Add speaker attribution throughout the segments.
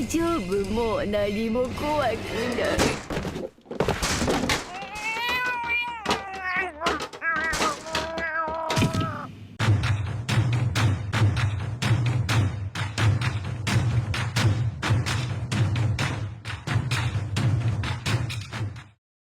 Speaker 1: 丈夫、もう何も怖くない。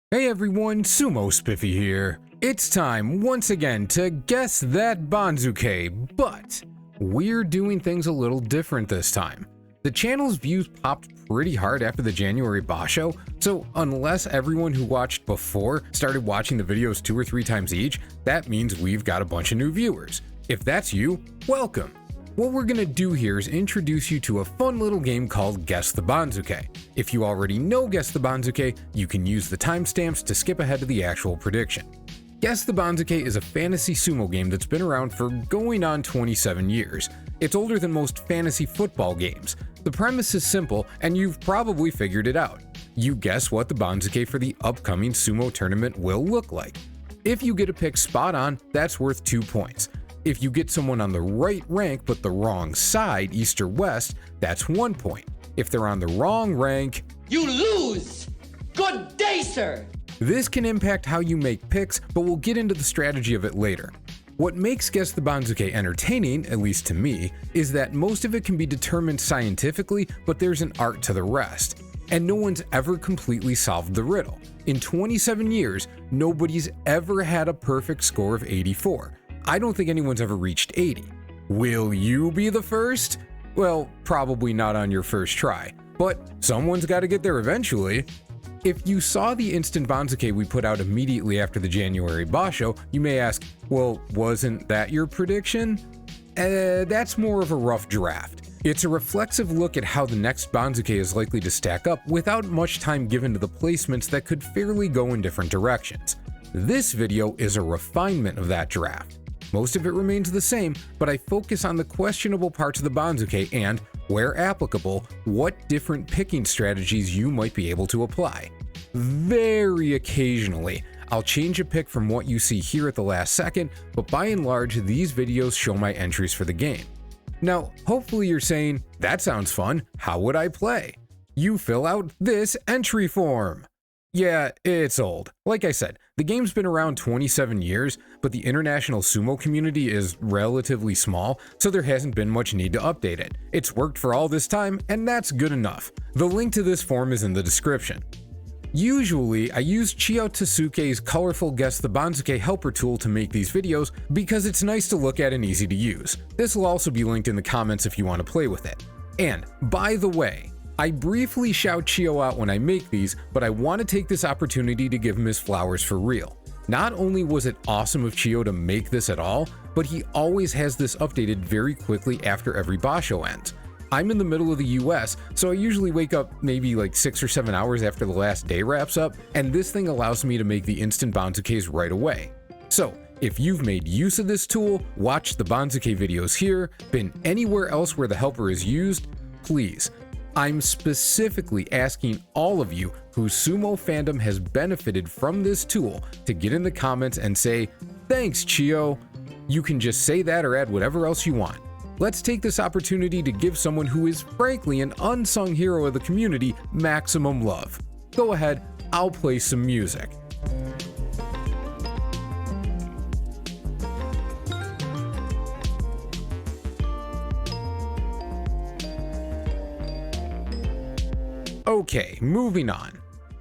Speaker 2: Hey everyone, Sumo Spiffy here. It's time once again to guess that Banzuke, but we're doing things a little different this time. The channel's views popped pretty hard after the January Basho, so unless everyone who watched before started watching the videos 2 or 3 times each, that means we've got a bunch of new viewers. If that's you, welcome. What we're gonna do here is introduce you to a fun little game called Guess the Banzuke. If you already know Guess the Banzuke, you can use the timestamps to skip ahead to the actual prediction. Guess the Banzuke is a fantasy sumo game that's been around for going on 27 years. It's older than most fantasy football games. The premise is simple, and you've probably figured it out. You guess what the Banzuke for the upcoming sumo tournament will look like. If you get a pick spot on, that's worth 2 points. If you get someone on the right rank but the wrong side, east or west, that's 1 point. If they're on the wrong rank,
Speaker 3: you lose! Good day, sir!
Speaker 2: This can impact how you make picks, but we'll get into the strategy of it later. What makes Guess the Banzuke entertaining, at least to me, is that most of it can be determined scientifically, but there's an art to the rest. And no one's ever completely solved the riddle. In 27 years, nobody's ever had a perfect score of 84. I don't think anyone's ever reached 80. Will you be the first? Well, probably not on your first try, but someone's got to get there eventually. If you saw the instant Banzuke we put out immediately after the January Basho, you may ask, well, wasn't that your prediction? That's more of a rough draft. It's a reflexive look at how the next Banzuke is likely to stack up without much time given to the placements that could fairly go in different directions. This video is a refinement of that draft. Most of it remains the same, but I focus on the questionable parts of the Banzuke and, where applicable, what different picking strategies you might be able to apply. Very occasionally, I'll change a pick from what you see here at the last second, but by and large, these videos show my entries for the game. Now, hopefully you're saying, that sounds fun, how would I play? You fill out this entry form. Yeah, it's old. Like I said, the game's been around 27 years, but the international sumo community is relatively small, so there hasn't been much need to update it. It's worked for all this time, and that's good enough. The link to this form is in the description. Usually, I use Chiyo Tasuke's colorful Guess the Banzuke helper tool to make these videos because it's nice to look at and easy to use. This will also be linked in the comments if you want to play with it. And, by the way, I briefly shout Chiyo out when I make these, but I want to take this opportunity to give him his flowers for real. Not only was it awesome of Chiyo to make this at all, but he always has this updated very quickly after every Basho ends. I'm in the middle of the US, so I usually wake up maybe like 6 or 7 hours after the last day wraps up, and this thing allows me to make the instant Banzukes right away. So, if you've made use of this tool, watched the Banzuke videos here, been anywhere else where the helper is used, please, I'm specifically asking all of you whose sumo fandom has benefited from this tool to get in the comments and say, thanks Chiyo. You can just say that or add whatever else you want. Let's take this opportunity to give someone who is frankly an unsung hero of the community maximum love. Go ahead, I'll play some music. Okay, moving on.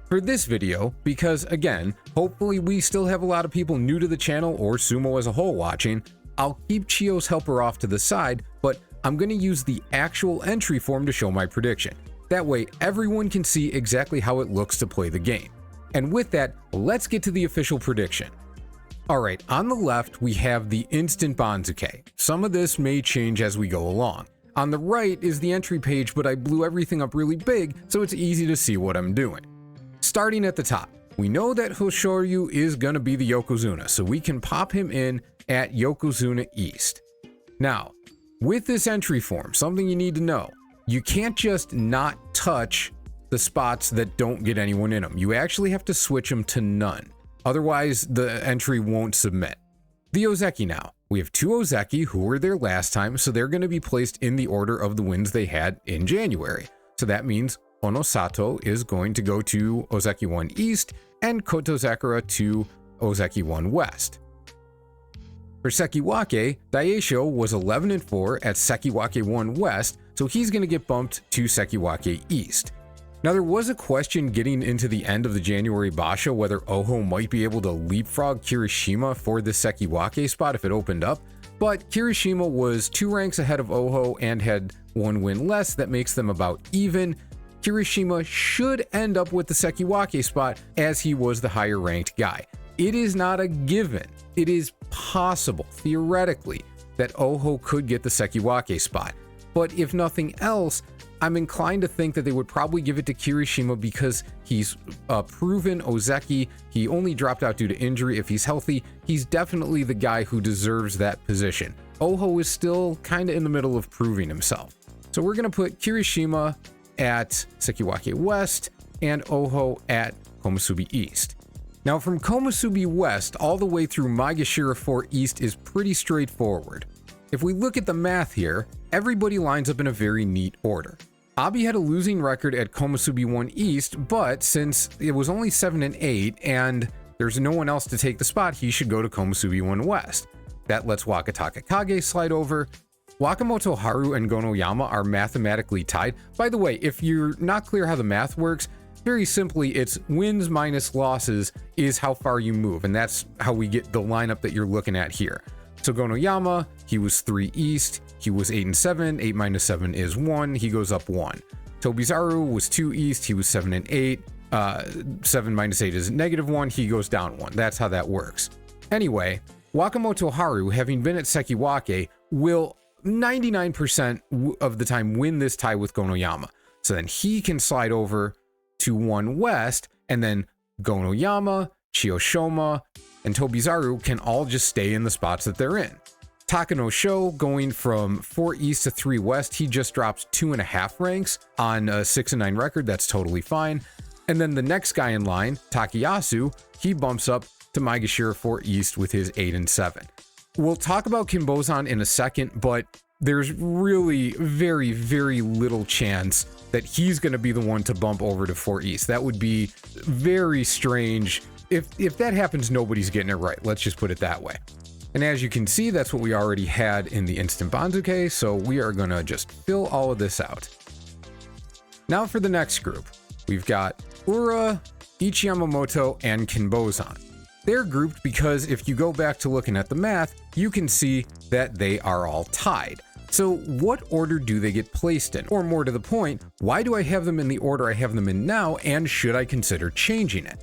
Speaker 2: For this video, because again, hopefully we still have a lot of people new to the channel or sumo as a whole watching, I'll keep Chiyo's helper off to the side, but I'm going to use the actual entry form to show my prediction. That way everyone can see exactly how it looks to play the game. And with that, let's get to the official prediction. Alright, on the left we have the instant Banzuke. Some of this may change as we go along. On the right is the entry page, but I blew everything up really big, so it's easy to see what I'm doing. Starting at the top, we know that Hoshoryu is gonna be the Yokozuna, so we can pop him in at Yokozuna East. Now, with this entry form, something you need to know, you can't just not touch the spots that don't get anyone in them. You actually have to switch them to none. Otherwise, the entry won't submit. The Ozeki now. We have 2 Ozeki who were there last time, so they're going to be placed in the order of the wins they had in January. So that means Onosato is going to go to Ozeki 1 East and Kotozakura to Ozeki 1 West. For Sekiwake, Daisho was 11-4 at Sekiwake 1 West, so he's going to get bumped to Sekiwake East. Now, there was a question getting into the end of the January Basho whether Oho might be able to leapfrog Kirishima for the Sekiwake spot if it opened up, but Kirishima was 2 ranks ahead of Oho and had 1 win less. That makes them about even. Kirishima should end up with the Sekiwake spot as he was the higher ranked guy. It is not a given. It is possible, theoretically, that Oho could get the Sekiwake spot. But if nothing else, I'm inclined to think that they would probably give it to Kirishima because he's a proven Ozeki. He only dropped out due to injury. If he's healthy, he's definitely the guy who deserves that position. Oho is still kind of in the middle of proving himself. So we're going to put Kirishima at Sekiwake West and Oho at Komusubi East. Now, from Komusubi West all the way through Maegashira 4 East is pretty straightforward. If we look at the math here, everybody lines up in a very neat order. Abi had a losing record at Komusubi 1 East, but since it was only 7-8 and there's no one else to take the spot, he should go to Komusubi 1 West. That lets Wakataka Kage slide over. Wakamoto Haru and Gonoyama are mathematically tied. By the way, if you're not clear how the math works, very simply, it's wins minus losses is how far you move, and that's how we get the lineup that you're looking at here. So Gonoyama, he was 3 East, he was 8-7, 8 minus 7 is 1, he goes up 1. Tobizaru was 2 East, he was 7-8, 7 minus 8 is -1, he goes down 1. That's how that works. Anyway, Wakamoto Haru, having been at Sekiwake, will 99% of the time win this tie with Gonoyama. So then he can slide over to 1 West, and then Gonoyama, Chiyoshima, and Tobizaru can all just stay in the spots that they're in. Takano Sho going from 4 East to 3 West, he just drops 2.5 ranks on a 6-9 record. That's totally fine. And then the next guy in line, Takayasu, he bumps up to Maegashira 4 East with his 8-7. We'll talk about Kinbozan in a second, but there's really very, very little chance that he's going to be the one to bump over to 4 East. That would be very strange. If that happens, nobody's getting it right. Let's just put it that way. And as you can see, that's what we already had in the instant Banzuke, so we are going to just fill all of this out. Now for the next group, we've got Ura, Ichiyamamoto, and Kinbozan. They're grouped because if you go back to looking at the math, you can see that they are all tied. So what order do they get placed in? Or more to the point, why do I have them in the order I have them in now, and should I consider changing it?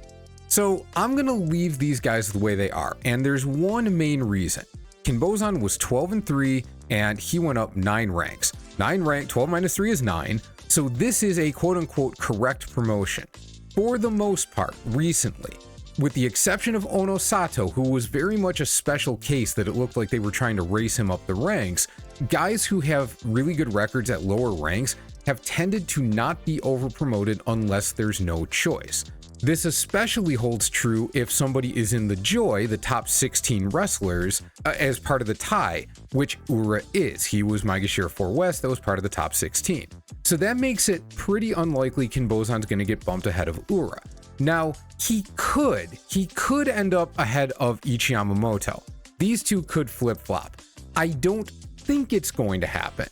Speaker 2: So I'm going to leave these guys the way they are, and there's one main reason. Kinbozan was 12-3, and he went up 9 ranks. 12 minus 3 is 9, so this is a quote-unquote correct promotion. For the most part, recently, with the exception of Onosato, who was very much a special case that it looked like they were trying to race him up the ranks, guys who have really good records at lower ranks have tended to not be over-promoted unless there's no choice. This especially holds true if somebody is in the Joy, the top 16 wrestlers, as part of the tie, which Ura is. He was Maegashira 4 West, that was part of the top 16. So that makes it pretty unlikely Kinbozan's going to get bumped ahead of Ura. Now, he could end up ahead of Ichiyamamoto. These two could flip-flop. I don't think it's going to happen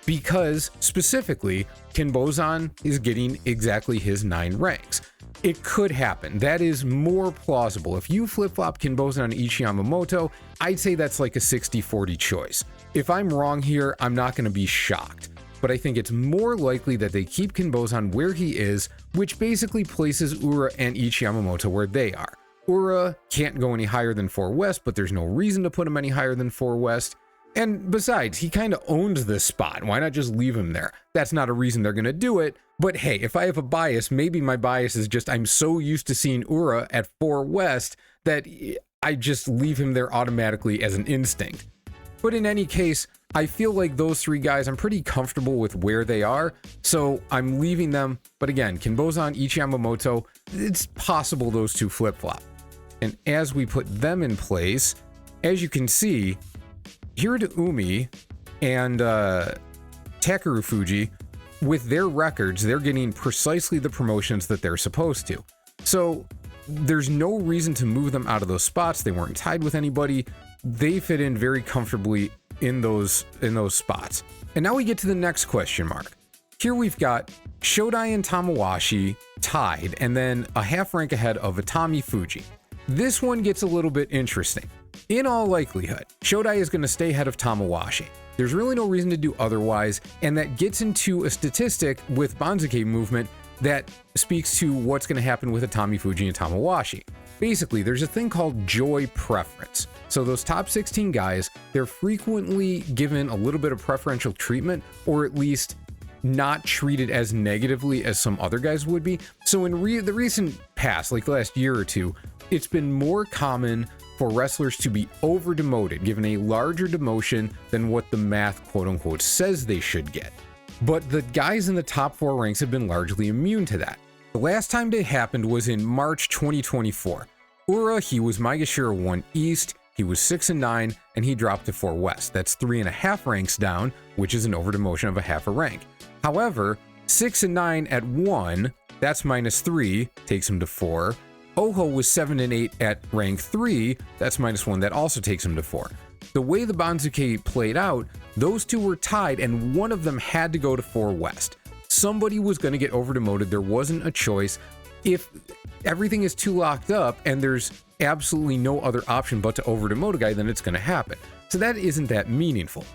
Speaker 2: because, specifically, Kinbozan is getting exactly his 9 ranks. It could happen. That is more plausible. If you flip-flop Kinbozan and Ichiyamamoto, I'd say that's like a 60-40 choice. If I'm wrong here, I'm not going to be shocked. But I think it's more likely that they keep Kinbozan where he is, which basically places Ura and Ichiyamamoto where they are. Ura can't go any higher than 4 West, but there's no reason to put him any higher than 4 West. And besides, he kind of owns this spot. Why not just leave him there? That's not a reason they're going to do it. But hey, if I have a bias, maybe my bias is just I'm so used to seeing Ura at 4 West that I just leave him there automatically as an instinct. But in any case, I feel like those 3 guys, I'm pretty comfortable with where they are, so I'm leaving them. But again, Kinbozan, Ichiyamamoto, it's possible those 2 flip-flop. And as we put them in place, as you can see, Hirata Umi and Takeru Fuji with their records, they're getting precisely the promotions that they're supposed to. So there's no reason to move them out of those spots. They weren't tied with anybody. They fit in very comfortably in those spots. And now we get to the next question mark. Here we've got Shodai and Tamawashi tied, and then a half rank ahead of Atami Fuji. This one gets a little bit interesting. In all likelihood, Shodai is going to stay ahead of Tamawashi. There's really no reason to do otherwise, and that gets into a statistic with Banzuke movement that speaks to what's going to happen with Atami Fuji and Tamawashi. Basically, there's a thing called joy preference. So those top 16 guys, they're frequently given a little bit of preferential treatment, or at least not treated as negatively as some other guys would be. So in the recent past, like the last year or two, it's been more common for wrestlers to be over-demoted, given a larger demotion than what the math quote-unquote says they should get. But the guys in the top 4 ranks have been largely immune to that. The last time that happened was in March 2024. Ura, he was Maegashira 1 East, he was 6-9, and he dropped to 4 West. That's 3.5 ranks down, which is an over-demotion of a half a rank. However, 6-9 at 1, that's -3, takes him to 4. Oho was 7-8 at rank 3, that's -1, that also takes him to 4. The way the Banzuke played out, those two were tied and one of them had to go to 4 West. Somebody was going to get over-demoted, there wasn't a choice. If everything is too locked up and there's absolutely no other option but to over-demote a guy, then it's going to happen. So that isn't that meaningful.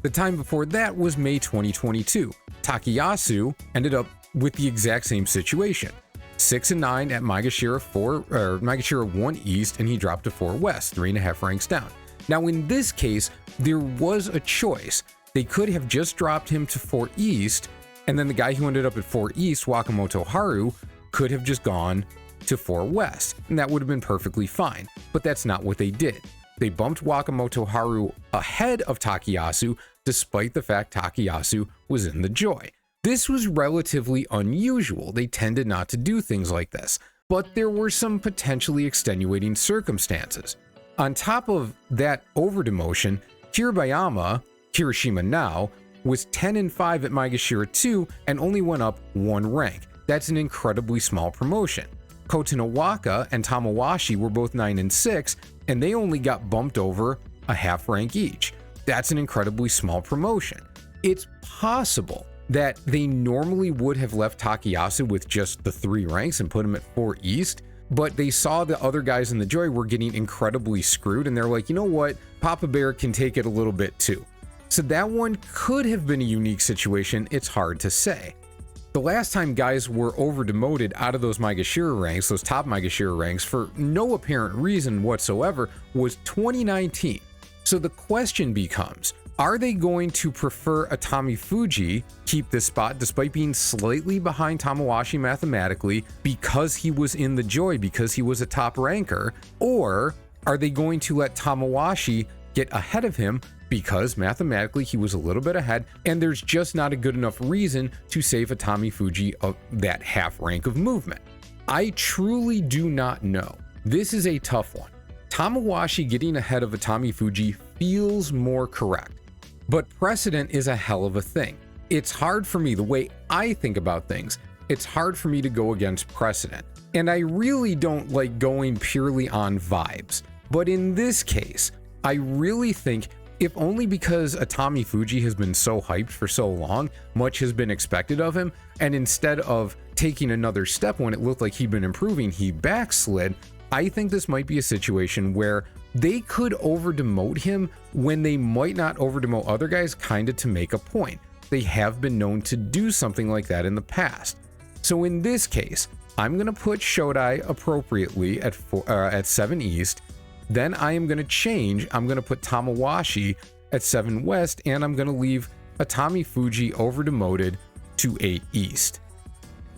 Speaker 2: The time before that was May 2022. Takayasu ended up with the exact same situation. 6-9 at Maegashira 1 East, and he dropped to 4 West, 3.5 ranks down. Now in this case, there was a choice. They could have just dropped him to 4 East, and then the guy who ended up at 4 East, Wakamoto Haru, could have just gone to 4 West, and that would have been perfectly fine. But that's not what they did. They bumped Wakamoto Haru ahead of Takayasu, despite the fact Takayasu was in the Joy. This was relatively unusual. They tended not to do things like this, but there were some potentially extenuating circumstances. On top of that over-demotion, Kirishima now, was 10-5 at Maegashira 2 and only went up 1 rank. That's an incredibly small promotion. Kotonowaka and Tamawashi were both 9-6, and they only got bumped over a half rank each. That's an incredibly small promotion. It's possible that they normally would have left Takayasu with just the 3 ranks and put him at 4 East, but they saw the other guys in the Joy were getting incredibly screwed, and they're like, you know what, Papa Bear can take it a little bit too. So that one could have been a unique situation, it's hard to say. The last time guys were over-demoted out of those Maegashira ranks, those top Maegashira ranks, for no apparent reason whatsoever, was 2019. So the question becomes, are they going to prefer Atami Fuji keep this spot despite being slightly behind Tamawashi mathematically because he was in the Joy, because he was a top ranker? Or are they going to let Tamawashi get ahead of him because mathematically he was a little bit ahead and there's just not a good enough reason to save Atami Fuji of that half rank of movement? I truly do not know. This is a tough one. Tamawashi getting ahead of Atami Fuji feels more correct. But precedent is a hell of a thing. It's hard for me, the way I think about things, it's hard for me to go against precedent. And I really don't like going purely on vibes. But in this case, I really think, if only because Atami Fuji has been so hyped for so long, much has been expected of him, and instead of taking another step when it looked like he'd been improving, he backslid, I think this might be a situation where they could over-demote him when they might not over-demote other guys, kinda to make a point. They have been known to do something like that in the past. So in this case, I'm gonna put Shodai appropriately at 7 East, then I am gonna change, I'm gonna put Tamawashi at 7 West, and I'm gonna leave Atami Fuji over-demoted to 8 East.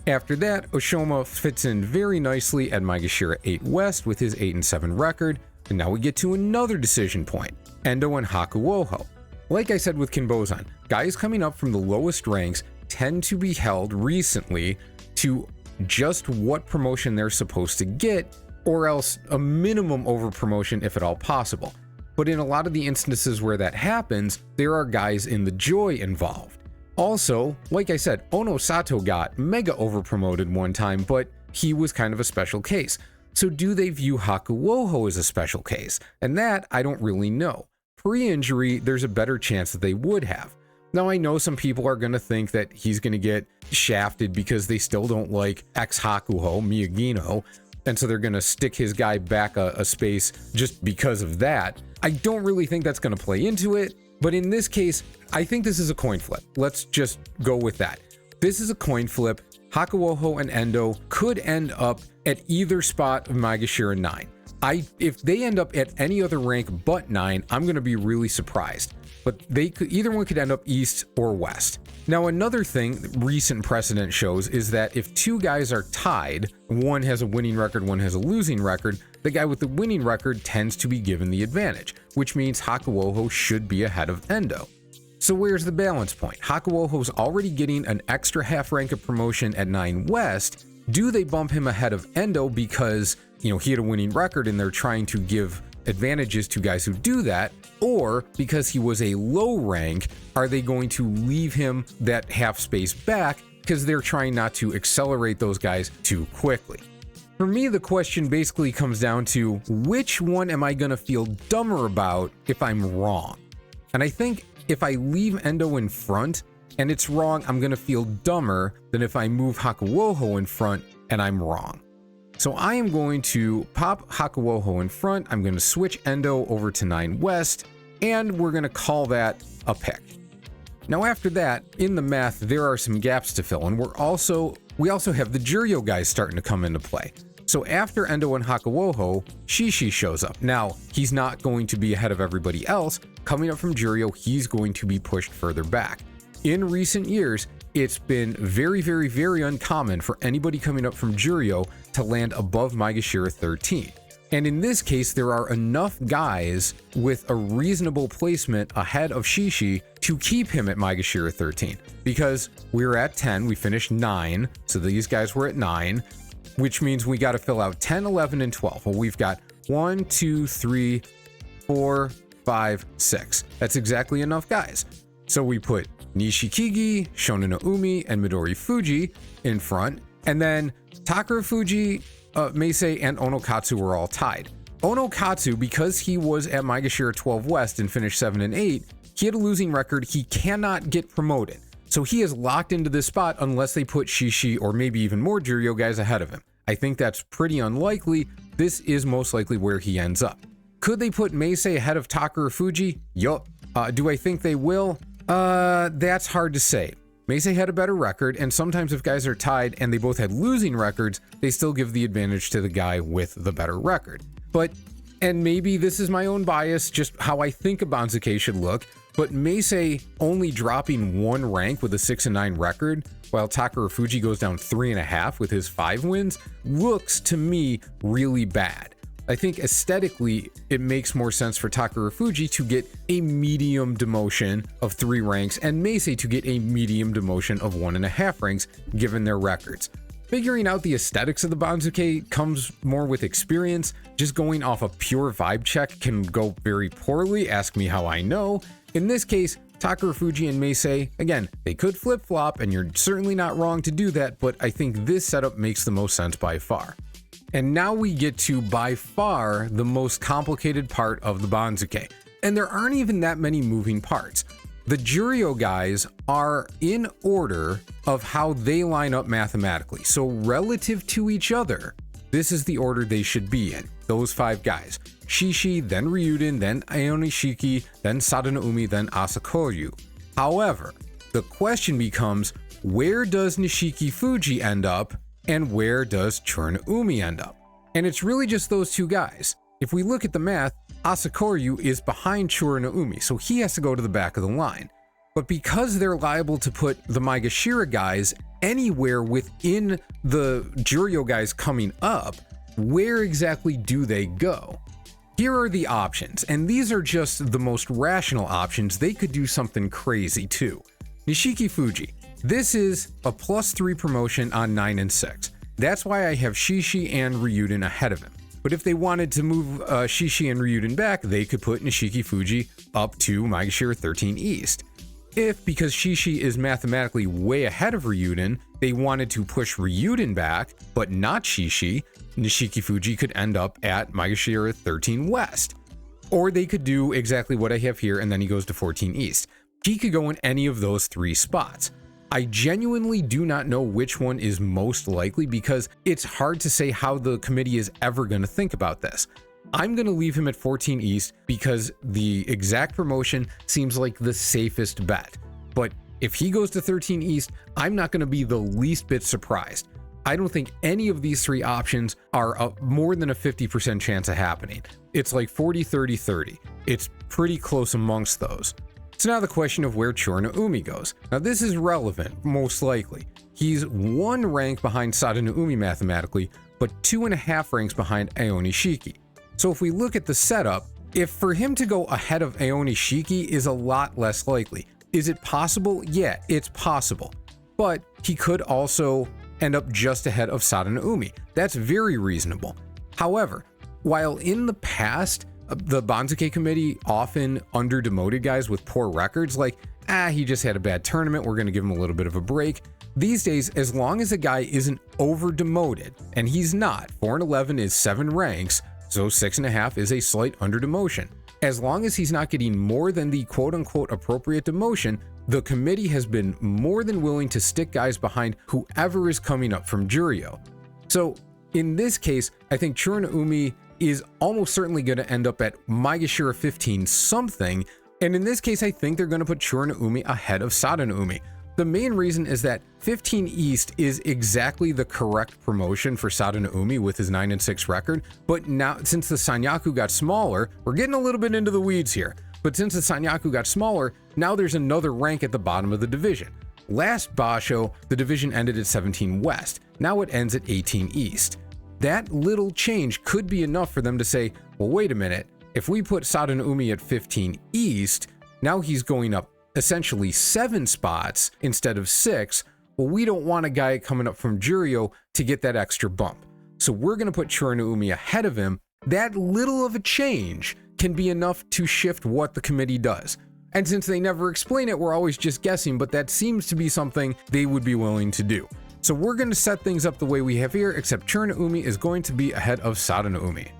Speaker 2: After that, Oshoma fits in very nicely at Maegashira 8 West with his 8-7 record. And now we get to another decision point, Endo and Hakuoho. Like I said with Kinbozan, guys coming up from the lowest ranks tend to be held recently to just what promotion they're supposed to get, or else a minimum over promotion if at all possible. But in a lot of the instances where that happens, there are guys in the Joy involved. Also, like I said, Ono Sato got mega overpromoted one time, but he was kind of a special case. So do they view Hakuoho as a special case? And that I don't really know. Pre-injury, there's a better chance that they would have. Now, I know some people are going to think that he's going to get shafted because they still don't like ex-Hakuho, Miyagino, and so they're going to stick his guy back a space just because of that. I don't really think that's going to play into it, but in this case, I think this is a coin flip. Let's just go with that. This is a coin flip. Hakuoho and Endo could end up at either spot of Maegashira 9. If they end up at any other rank but 9, I'm going to be really surprised. But either one could end up east or west. Now, another thing recent precedent shows is that if two guys are tied, one has a winning record, one has a losing record, the guy with the winning record tends to be given the advantage, which means Hakuoho should be ahead of Endo. So where's the balance point? Hakuoho's already getting an extra half rank of promotion at 9 West. Do they bump him ahead of Endo because, he had a winning record and they're trying to give advantages to guys who do that? Or because he was a low rank, are they going to leave him that half space back because they're trying not to accelerate those guys too quickly? For me, the question basically comes down to which one am I going to feel dumber about if I'm wrong? And I think if I leave Endo in front and it's wrong, I'm going to feel dumber than if I move Hakuoho in front and I'm wrong. So I am going to pop Hakuoho in front, I'm going to switch Endo over to 9 West, and we're going to call that a pick. Now after that, in the math, there are some gaps to fill, and we also have the Juryo guys starting to come into play. So after Endo and Hakuoho, Shishi shows up. Now, he's not going to be ahead of everybody else. Coming up from Juryo, he's going to be pushed further back. In recent years, it's been very, very, very uncommon for anybody coming up from Juryo to land above Maegashira 13. And in this case, there are enough guys with a reasonable placement ahead of Shishi to keep him at Maegashira 13. Because we're at 10, we finished 9, so these guys were at 9, which means we got to fill out 10, 11, and 12. Well, we've got 1, 2, 3, 4, 5, 6. That's exactly enough guys. So we put Nishikigi, Shonen no Umi, and Midori Fuji in front, and then Takara Fuji, Meisei, and Onokatsu were all tied. Onokatsu, because he was at Maegashira 12 West and finished 7 and 8, he had a losing record. He cannot get promoted. So he is locked into this spot unless they put Shishi or maybe even more Juryo guys ahead of him. I think that's pretty unlikely. This is most likely where he ends up. Could they put Meisei ahead of Takara Fuji? Yup. Do I think they will? That's hard to say. Meisei had a better record, and sometimes if guys are tied and they both had losing records, they still give the advantage to the guy with the better record. And maybe this is my own bias, just how I think a Banzuke should look, but Meisei only dropping 1 rank with a 6 and 9 record, while Takara Fuji goes down 3.5 with his 5 wins, looks to me really bad. I think aesthetically, it makes more sense for Takara Fuji to get a medium demotion of 3 ranks and Meisei to get a medium demotion of 1.5 ranks, given their records. Figuring out the aesthetics of the Banzuke comes more with experience. Just going off a pure vibe check can go very poorly, ask me how I know. In this case, Takara Fuji and Meisei, again, they could flip-flop, and you're certainly not wrong to do that, but I think this setup makes the most sense by far. And now we get to, by far, the most complicated part of the Banzuke. And there aren't even that many moving parts. The Juryo guys are in order of how they line up mathematically. So relative to each other, this is the order they should be in. Those 5 guys. Shishi, then Ryuden, then Aonishiki, then Sada no Umi, then Asakoryu. However, the question becomes, where does Nishiki Fuji end up? And where does Chura no Umi end up? And it's really just those 2 guys. If we look at the math, Asakoryu is behind Chura no Umi, so he has to go to the back of the line. But because they're liable to put the Maegashira guys anywhere within the Juryo guys coming up, where exactly do they go? Here are the options, and these are just the most rational options. They could do something crazy too. Nishiki Fuji. This is a +3 promotion on 9 and 6. That's why I have Shishi and Ryuden ahead of him. But if they wanted to move Shishi and Ryuden back, they could put Nishiki Fuji up to Maegashira 13 East. If, because Shishi is mathematically way ahead of Ryuden, they wanted to push Ryuden back, but not Shishi, Nishiki Fuji could end up at Maegashira 13 West. Or they could do exactly what I have here, and then he goes to 14 East. He could go in any of those 3 spots. I genuinely do not know which one is most likely because it's hard to say how the committee is ever going to think about this. I'm going to leave him at 14 East because the exact promotion seems like the safest bet. But if he goes to 13 East, I'm not going to be the least bit surprised. I don't think any of these 3 options are more than a 50% chance of happening. It's like 40, 30, 30. It's pretty close amongst those. So now the question of where Chura no Umi goes. Now this is relevant, most likely. He's 1 rank behind Sada no Umi mathematically, but 2.5 ranks behind Aoni Shiki. So if we look at the setup, if for him to go ahead of Aoni Shiki is a lot less likely. Is it possible? Yeah, it's possible. But he could also end up just ahead of Sada no Umi. That's very reasonable. However, while in the past, the Banzuke committee often under-demoted guys with poor records, like, he just had a bad tournament, we're going to give him a little bit of a break. These days, as long as a guy isn't over-demoted, and he's not, 4-11 is 7 ranks, so 6.5 is a slight under-demotion. As long as he's not getting more than the quote-unquote appropriate demotion, the committee has been more than willing to stick guys behind whoever is coming up from Juryo. So in this case, I think Chura no Umi is almost certainly going to end up at Maegashira 15 something, and in this case I think they're going to put Chura no Umi ahead of Sada no Umi. The main reason is that 15 East is exactly the correct promotion for Sada no Umi with his 9-6 record, but now since the Sanyaku got smaller, we're getting a little bit into the weeds here, but since the Sanyaku got smaller, now there's another rank at the bottom of the division. Last Basho, the division ended at 17 West, now it ends at 18 East. That little change could be enough for them to say, well wait a minute, if we put Sada no Umi at 15 East, now he's going up essentially 7 spots instead of 6, well we don't want a guy coming up from Juryo to get that extra bump. So we're going to put Chura no Umi ahead of him. That little of a change can be enough to shift what the committee does. And since they never explain it, we're always just guessing, but that seems to be something they would be willing to do. So we're going to set things up the way we have here, except Chura no Umi is going to be ahead of Sada no Umi.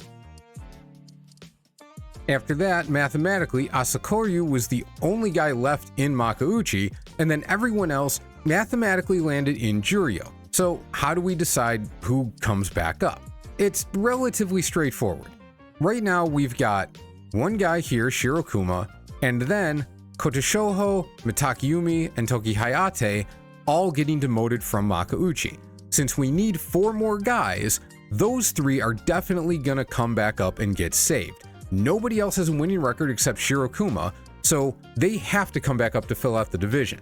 Speaker 2: After that, mathematically, Asakoryu was the only guy left in Makuuchi, and then everyone else mathematically landed in Juryo. So how do we decide who comes back up? It's relatively straightforward. Right now we've got one guy here, Shirokuma, and then Kotoshoho, Mitakeumi, and Toki Hayate all getting demoted from Makuuchi. Since we need 4 more guys, those 3 are definitely gonna come back up and get saved. Nobody else has a winning record except Shirokuma, so they have to come back up to fill out the division.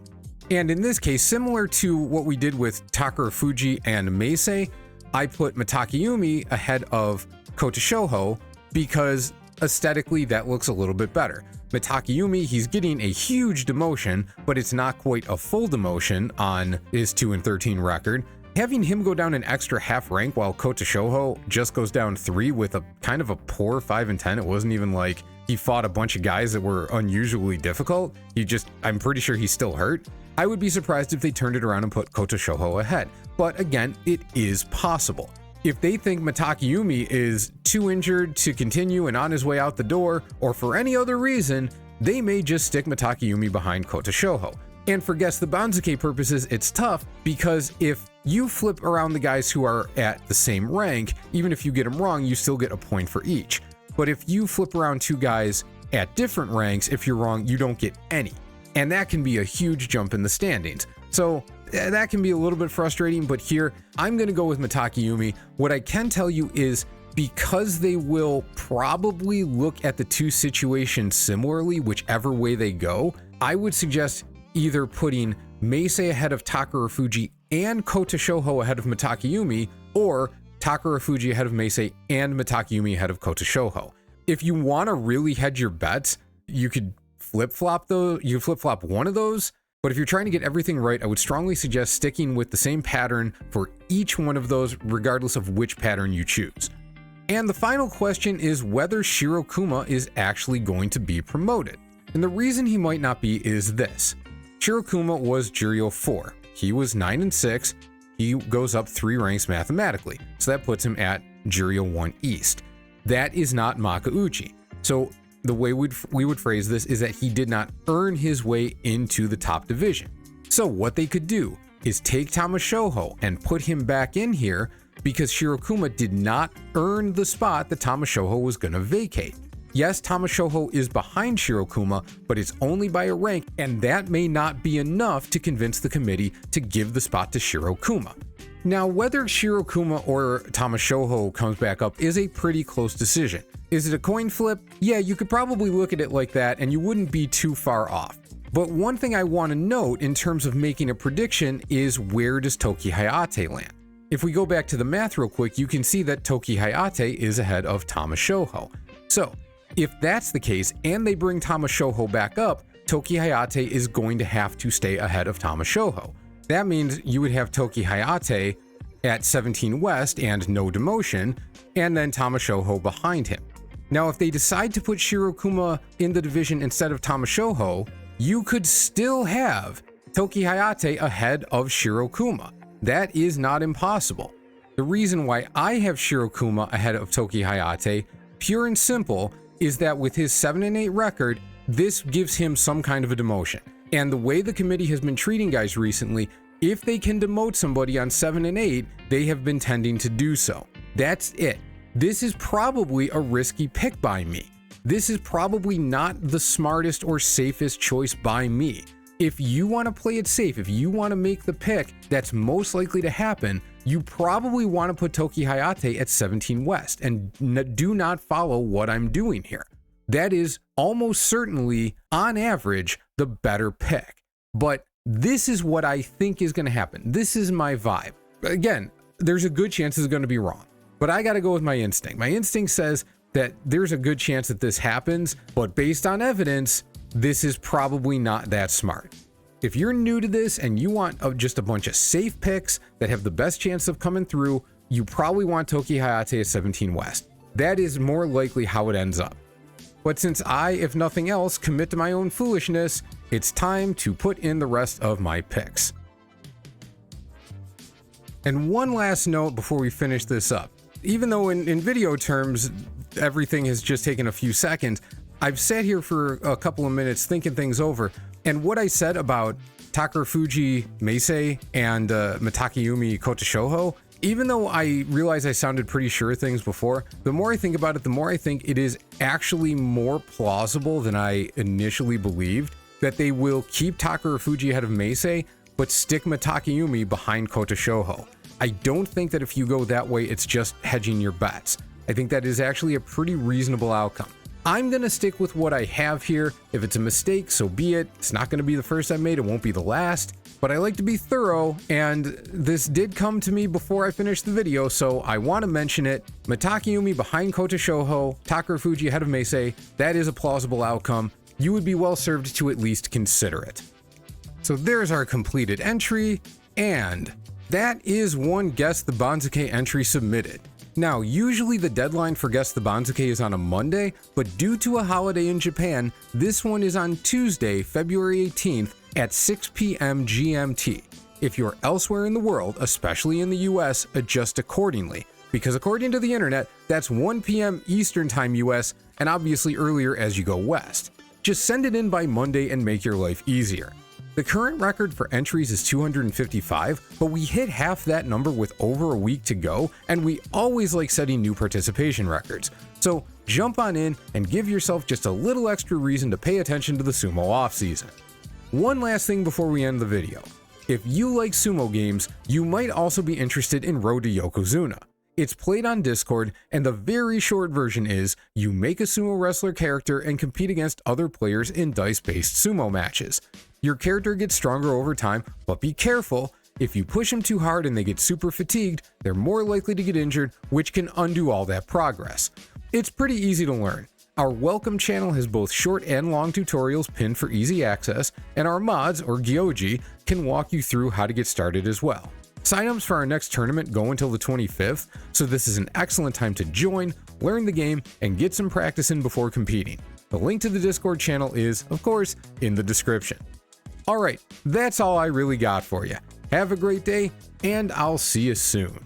Speaker 2: And in this case, similar to what we did with Takara Fuji and Meisei, I put Mitakeumi ahead of Kotoshoho because aesthetically that looks a little bit better. Mitakeumi, he's getting a huge demotion, but it's not quite a full demotion on his 2-13 record. Having him go down an extra half rank while Kotoshoho just goes down 3 with a kind of a poor 5-10, it wasn't even like he fought a bunch of guys that were unusually difficult. I'm pretty sure he's still hurt. I would be surprised if they turned it around and put Kotoshoho ahead. But again, it is possible. If they think Mitakeumi is too injured to continue and on his way out the door, or for any other reason, they may just stick Mitakeumi behind Kotoshoho. And for Guess the Banzuke purposes, it's tough because if you flip around the guys who are at the same rank, even if you get them wrong, you still get a point for each. But if you flip around 2 guys at different ranks, if you're wrong, you don't get any. And that can be a huge jump in the standings. So that can be a little bit frustrating, but here I'm going to go with Mitakeumi. What I can tell you is because they will probably look at the 2 situations similarly, whichever way they go, I would suggest either putting Meisei ahead of Takara Fuji and Kotoshoho ahead of Mitakeumi, or Takara Fuji ahead of Meisei and Mitakeumi ahead of Kotoshoho. If you want to really hedge your bets, you could flip-flop one of those, but if you're trying to get everything right, I would strongly suggest sticking with the same pattern for each one of those, regardless of which pattern you choose. And the final question is whether Shirokuma is actually going to be promoted. And the reason he might not be is this. Shirokuma was Juryo 4. He was 9 and 6. He goes up 3 ranks mathematically, so that puts him at Juryo 1 East. That is not Makauchi. So the way we would phrase this is that he did not earn his way into the top division. So what they could do is take Tamashoho and put him back in here because Shirokuma did not earn the spot that Tamashoho was going to vacate. Yes, Tamashoho is behind Shirokuma, but it's only by a rank, and that may not be enough to convince the committee to give the spot to Shirokuma. Now, whether Shirokuma or Tamashoho comes back up is a pretty close decision. Is it a coin flip? Yeah, you could probably look at it like that, and you wouldn't be too far off. But one thing I want to note in terms of making a prediction is, where does Toki Hayate land? If we go back to the math real quick, you can see that Toki Hayate is ahead of Tamashoho. So, if that's the case and they bring Tamashoho back up, Toki Hayate is going to have to stay ahead of Tamashoho. That means you would have Toki Hayate at 17 West and no demotion, and then Tamashoho behind him. Now, if they decide to put Shirokuma in the division instead of Tamashoho, you could still have Toki Hayate ahead of Shirokuma. That is not impossible. The reason why I have Shirokuma ahead of Toki Hayate, pure and simple, is that with his 7 and 8 record, this gives him some kind of a demotion. And the way the committee has been treating guys recently, if they can demote somebody on 7 and 8, they have been tending to do so. That's it. This is probably a risky pick by me. This is probably not the smartest or safest choice by me. If you want to play it safe, if you want to make the pick that's most likely to happen, you probably want to put Toki Hayate at 17 West and do not follow what I'm doing here. That is almost certainly, on average, the better pick. But this is what I think is going to happen. This is my vibe. Again, there's a good chance it's going to be wrong, but I got to go with my instinct. My instinct says that there's a good chance that this happens, but based on evidence, this is probably not that smart. If you're new to this and you want just a bunch of safe picks that have the best chance of coming through, you probably want Toki Hayate at 17 West. That is more likely how it ends up. But since I, if nothing else, commit to my own foolishness, it's time to put in the rest of my picks. And one last note before we finish this up. Even though in video terms, everything has just taken a few seconds, I've sat here for a couple of minutes thinking things over, and what I said about Takarafuji Meisei and Mitakeumi Kotoshoho, even though I realize I sounded pretty sure of things before, the more I think about it, the more I think it is actually more plausible than I initially believed that they will keep Takarafuji ahead of Meisei, but stick Mitakeumi behind Kotoshoho. I don't think that if you go that way, it's just hedging your bets. I think that is actually a pretty reasonable outcome. I'm going to stick with what I have here. If it's a mistake, so be it. It's not going to be the first I made. It won't be the last. But I like to be thorough, and this did come to me before I finished the video, so I want to mention it. Mitakeumi behind Kotoshoho, Takarafuji ahead of Meisei. That is a plausible outcome. You would be well served to at least consider it. So there's our completed entry, and that is one Guess the Banzuke entry submitted. Now, usually the deadline for Guess the Banzuke is on a Monday, but due to a holiday in Japan, this one is on Tuesday, February 18th at 6 p.m. GMT. If you're elsewhere in the world, especially in the US, adjust accordingly, because according to the internet, that's 1 p.m. Eastern Time US, and obviously earlier as you go west. Just send it in by Monday and make your life easier. The current record for entries is 255, but we hit half that number with over a week to go, and we always like setting new participation records. So jump on in and give yourself just a little extra reason to pay attention to the sumo offseason. One last thing before we end the video. If you like sumo games, you might also be interested in Road to Yokozuna. It's played on Discord, and the very short version is you make a sumo wrestler character and compete against other players in dice-based sumo matches. Your character gets stronger over time, but be careful. If you push them too hard and they get super fatigued, they're more likely to get injured, which can undo all that progress. It's pretty easy to learn. Our welcome channel has both short and long tutorials pinned for easy access, and our mods, or Gyoji, can walk you through how to get started as well. Signups for our next tournament go until the 25th, so this is an excellent time to join, learn the game, and get some practice in before competing. The link to the Discord channel is, of course, in the description. Alright, that's all I really got for you. Have a great day, and I'll see you soon.